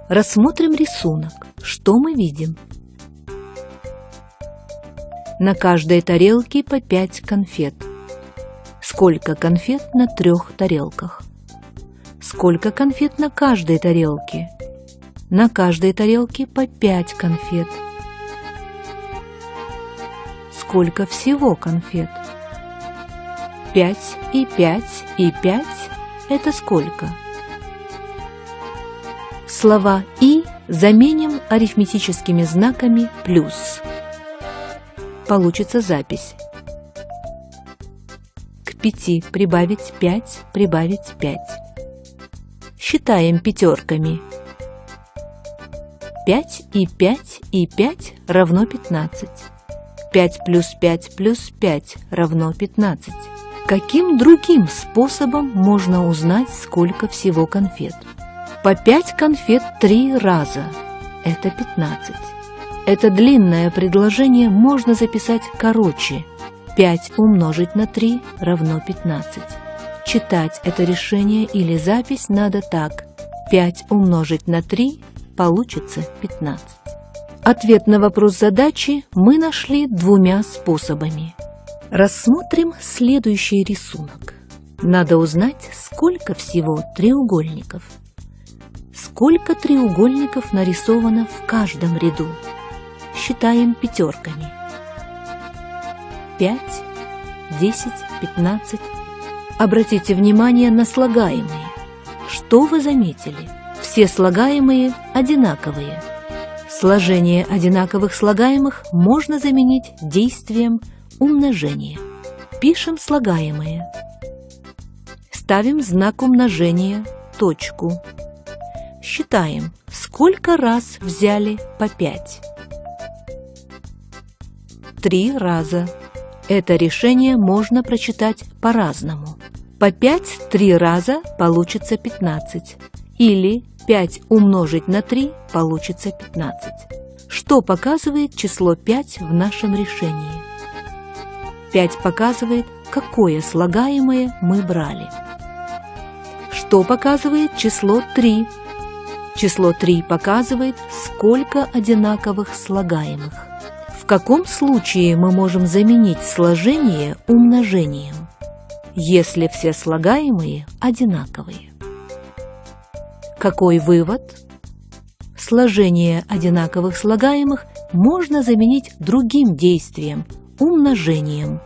Рассмотрим рисунок. Что мы видим? На каждой тарелке по 5 конфет. Сколько конфет на 3 тарелках? Сколько конфет на каждой тарелке? На каждой тарелке по 5 конфет. Сколько всего конфет? 5 и 5 и 5 – это сколько? Слова «и» заменим арифметическими знаками «плюс». Получится запись. К 5 прибавить 5, прибавить 5. Считаем пятерками. 5 и 5 и 5 равно 15. 5 плюс 5 плюс 5 равно 15. Каким другим способом можно узнать, сколько всего конфет? По 5 конфет 3 раза – это 15. Это длинное предложение можно записать короче. 5 умножить на 3 равно 15. Читать это решение или запись надо так. 5 умножить на 3 получится 15. Ответ на вопрос задачи мы нашли 2 способами. Рассмотрим следующий рисунок. Надо узнать, сколько всего треугольников. Сколько треугольников нарисовано в каждом ряду? Считаем пятерками. 5, 10, 15. Обратите внимание на слагаемые. Что вы заметили? Все слагаемые одинаковые. Сложение одинаковых слагаемых можно заменить действием умножения. Пишем слагаемые. Ставим знак умножения, точку. Считаем, сколько раз взяли по 5. 3 раза. Это решение можно прочитать по-разному. По 5 3 раза получится 15. Или 5 умножить на 3 получится 15. Что показывает число 5 в нашем решении? 5 показывает, какое слагаемое мы брали. Что показывает число 3? Число 3 показывает, сколько одинаковых слагаемых. В каком случае мы можем заменить сложение умножением? Если все слагаемые одинаковые. Какой вывод? Сложение одинаковых слагаемых можно заменить другим действием – умножением.